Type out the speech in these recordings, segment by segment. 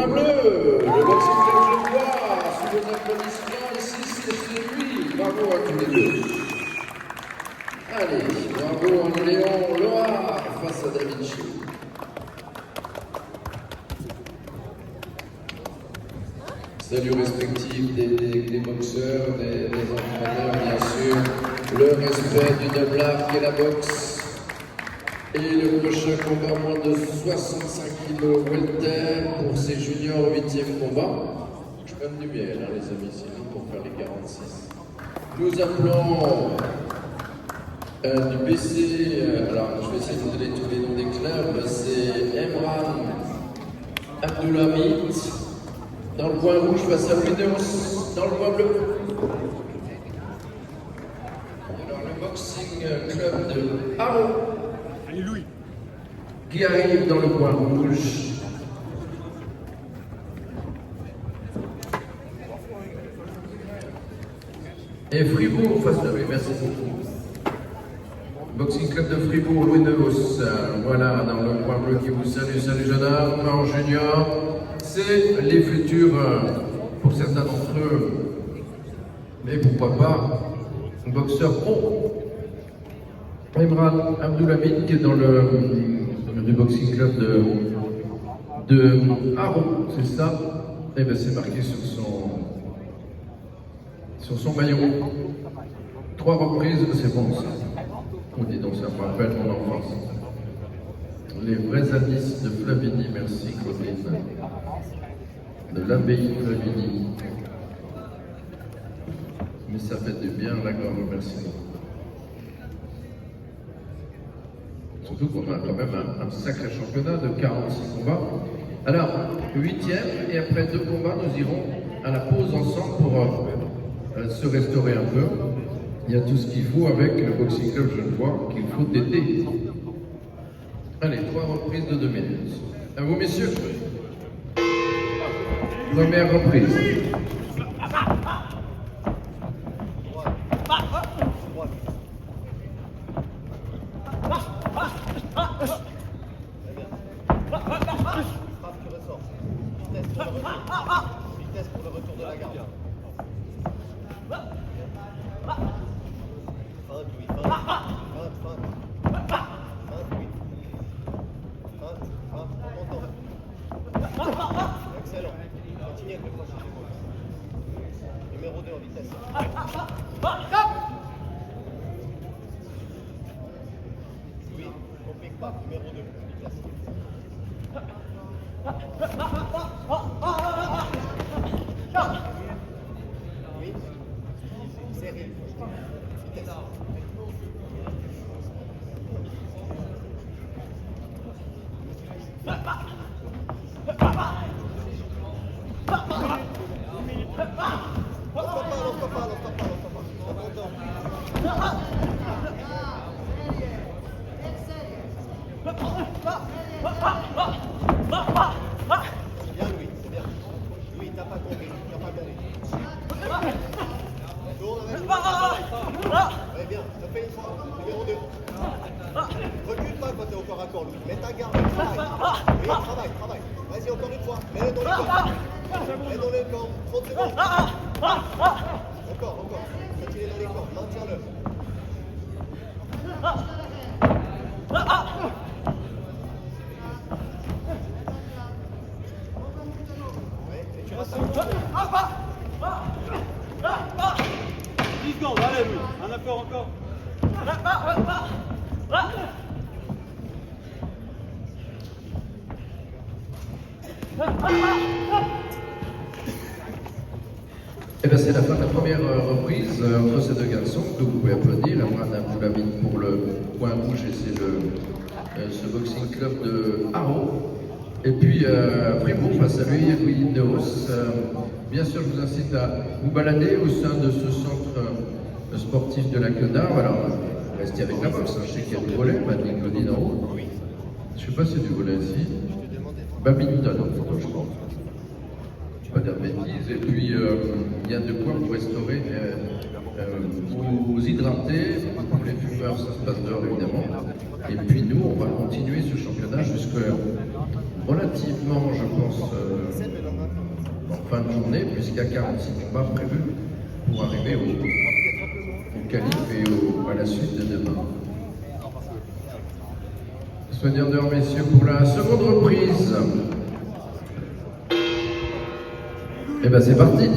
coin bleu, le boxing club genevois, sous vos applaudissements, ici c'est lui. Bravo à tous les deux. Allez, bravo à Léon Loire face à David Chou. Salut respectif des boxeurs, des entraîneurs, bien sûr. Le respect du noble art qui est la boxe. Et le prochain combat, moins de 65 kg welter pour ces juniors 8e combat. Je donne du miel, hein, les amis, c'est nous pour faire les 46. Nous appelons du BC, alors je vais essayer de vous donner tous les noms des clubs. C'est Emran Abdulhamid, dans le coin rouge face à Wineos, dans le coin bleu. Alors le boxing club de Haro, qui arrive dans le coin rouge. Et Fribourg face à lui, merci beaucoup. Boxing club de Fribourg, Louis Neus, voilà, dans le coin bleu qui vous salue. Salut jeune homme, en junior. C'est les futurs, pour certains d'entre eux, mais pourquoi pas, boxeur pro. Emran Abdulhamid qui est dans le boxing club de Haro, c'est ça. Et bien c'est marqué sur son maillot. 3 reprises, c'est bon ça. On dit donc ça me rappelle mon enfance. Les vrais indices de Flavigny, merci Claudine. De l'abbaye Flavigny. Mais ça fait du bien la gorge, merci. Surtout qu'on a quand même un sacré championnat de 46 combats. Alors, 8e, et après 2 combats, nous irons à la pause ensemble pour se restaurer un peu. Il y a tout ce qu'il faut avec le boxing club genevois qu'il faut t'aider. Allez, 3 reprises de 2 minutes. À vous, messieurs. Première reprise. Vitesse pour le retour de la garde. Excellent. Continuez avec le prochain. Numéro 2 en vitesse. Oui, complique pas. Numéro 2 vitesse. Oui, serré. Vitesse. Bien Louis, c'est bien. Louis, t'as pas compris, Tourne avec. Ouais, bien, ça fait une fois. Numéro 2. Recule pas quand t'es au corps à corps, Louis. Mets ta garde, travaille. Oui, travaille. Vas-y, encore une fois. Mets-le dans le corps. Mets dans le corps. 30 secondes. Encore. Quand il est dans les corps, maintiens-le. Ouais, et tu restes à 10 secondes, allez, Louis. Un effort encore. Et bien c'est la fin de la première reprise entre ces deux garçons que vous pouvez applaudir. Emran Abdulhamid pour le coin rouge et c'est ce boxing club de Haro. Et puis Fribourg face à lui, Louis Neos. Bien sûr, je vous incite à vous balader au sein de ce centre sportif de la Queudar. Alors, restez avec la boxe. Je sais qu'il y a du volet, Madeleine Claudine en haut. Je ne sais pas s'il y a du volet ici. Badminton, je pense. Pas de bêtises. Et puis, il y a de quoi vous restaurer, vous hydrater. Pour les fumeurs, ça se passe dehors, évidemment. Et puis, nous, on va continuer ce championnat jusqu'à relativement, je pense, en fin de journée, puisqu'il y a 46 combats prévus pour arriver au qualif et à la suite de demain. Soigneurs d'heure, messieurs, pour la seconde reprise. Et ben c'est parti.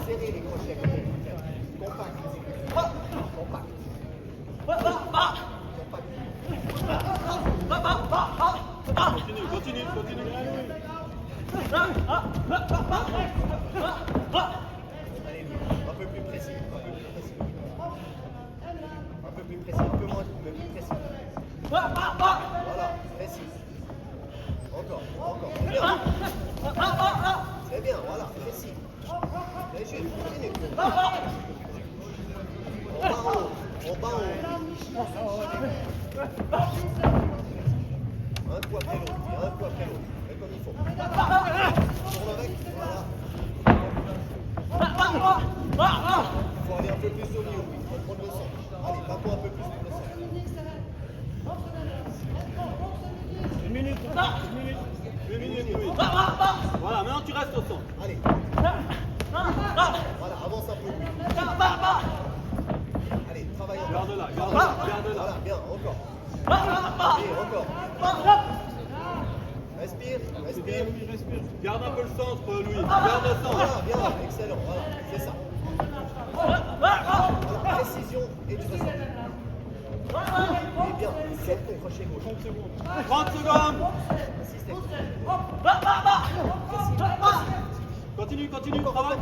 Serrez les crochets. Compact. Compact. Continue. Allez, un peu plus précis. Un peu plus précis, un peu moins, mais plus précis. Voilà, précis. Encore. Bien. C'est bien, voilà, précis. Mais juste, continue. En bas haut. Un coup après l'autre, mais comme il faut. Tourne avec, voilà. Il faut aller un peu plus au milieu, il faut prendre le centre. Allez, pas un peu plus pour le centre. Une minute, oui. Voilà, maintenant tu restes au centre. Allez. Voilà, avance un peu. Allez, travaille encore. Garde-la. Voilà, bien, encore. Et encore. Respire. Garde un peu le centre, Louis. Garde le centre. Voilà, bien, excellent, voilà, c'est ça. Voilà, précision et du ressort. Et bien, serre ton crochet gauche. 30 secondes. Assistez. Continue, travaille.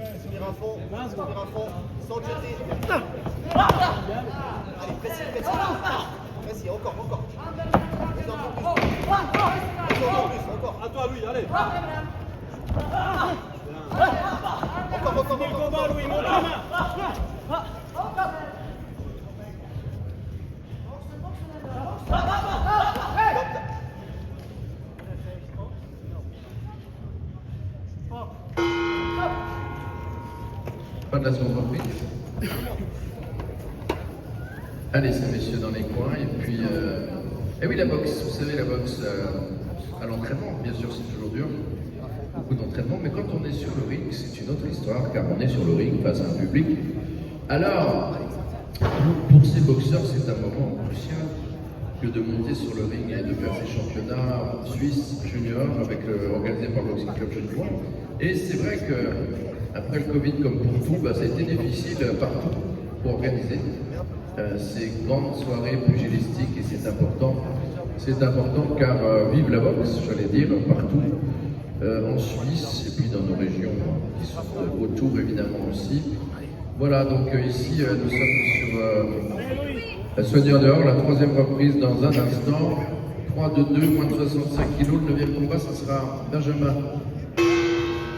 Respire à fond, sans jeter. Allez, précis. Précis, encore. Encore. À toi, Louis, allez. Encore. Combat, Louis, monte la main. Fin de la seconde reprise. Allez, ces messieurs dans les coins. Et puis, et oui, la boxe. Vous savez, la boxe à l'entraînement, bien sûr, c'est toujours dur. Beaucoup d'entraînement. Mais quand on est sur le ring, c'est une autre histoire, car on est sur le ring face à un public. Alors, pour ces boxeurs, c'est un moment crucial que de monter sur le ring et de faire ces championnats suisses juniors organisés par le Boxing Club Genevois. Et c'est vrai que après le Covid, comme pour tout, ça a été difficile partout pour organiser ces grandes soirées pugilistiques et c'est important car vive la boxe, j'allais dire, partout en Suisse et puis dans nos régions qui sont autour évidemment aussi. Voilà, donc ici nous sommes sur la Soigneur dehors, la troisième reprise dans un instant. 3 de 2, moins de 65 kg. Le 9e combat, ce sera Benjamin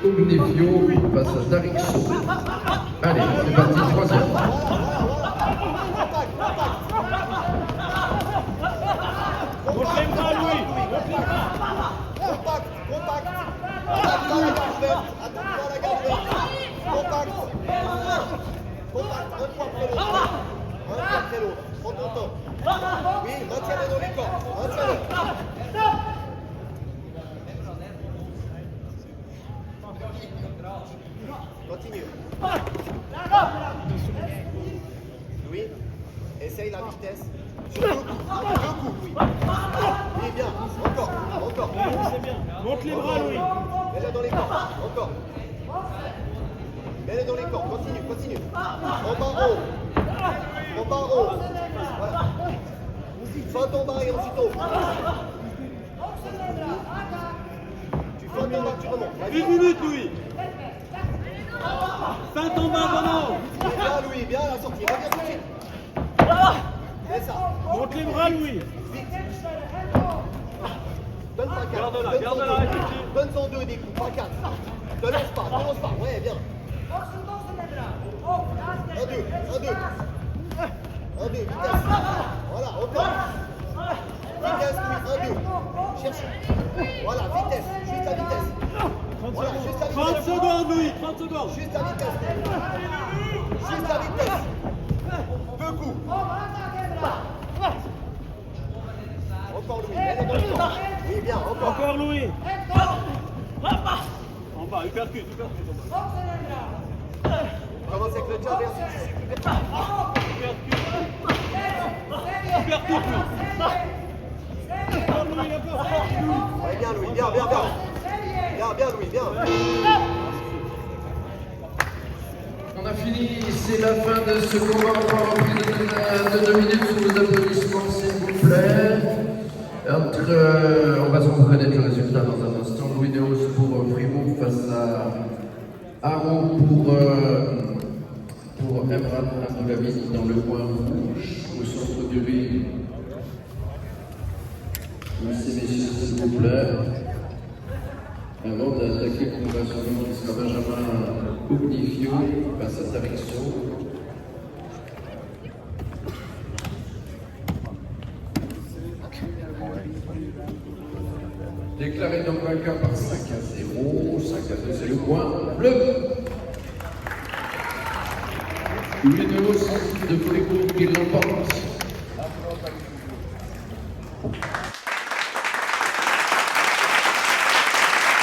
Ognevio face à Darixo. Allez, c'est parti, troisième. Monte les bras, Louis. Compact. Attends la garde ouverte. Compact. Un coup après l'autre. Prends ton temps. Oui, maintiens-le dans les corps. Maintiens-le. Continue. Louis, essaye la vitesse. Sur deux coups, Louis. Oui, bien. Encore. C'est bien. Monte les bras, Louis. Mets-le dans les corps. Encore. Mets-le dans les corps. Continue. En bas haut. Voilà. Fin ton bas et ensuite haut. Tu fais ton bas, tu remontes. Vas-y. 1 minute, Louis. Fin ton bas, Bono. Bien, Louis, bien la sortie. Reviens tout de suite. C'est ça. Monte les bras, Louis. Vite. Donne pas 4. Garde-la, effective. Donne-en 2 des coups, pas 4. Te lance pas. Ouais, bien. 1, 2, vitesse. Voilà, encore. Vitesse, Louis, 1, 2. Cherche. Voilà, vitesse, juste la vitesse. Voilà, juste à 30 vitesse. secondes, Louis, 30 secondes. Juste à vitesse. Juste à vitesse. Deux coups. Encore Louis, mets-les dans le temps. Oui, bien, encore. Encore Louis. En bas, hypercute. Commence avec le jab et ainsi de suite. Ouais, bien Louis, bien. Bien Louis, bien. On a fini, c'est la fin de ce combat en 3 reprises de 2 minutes sous vos applaudissements s'il vous plaît. On va se connaître le résultat dans un instant. Louis Neos pour Fribourg face à Haro pour Emran Aboulabi dans le coin rouge au centre du ring. Merci messieurs s'il vous plaît. Avant d'attaquer le combat suivant qui sera Benjamin Ognifio face à Tarixo. Déclaré donc vainqueur par 5-0, 5-2 c'est le point bleu. Louis Neos de Fribourg qui l'emporte.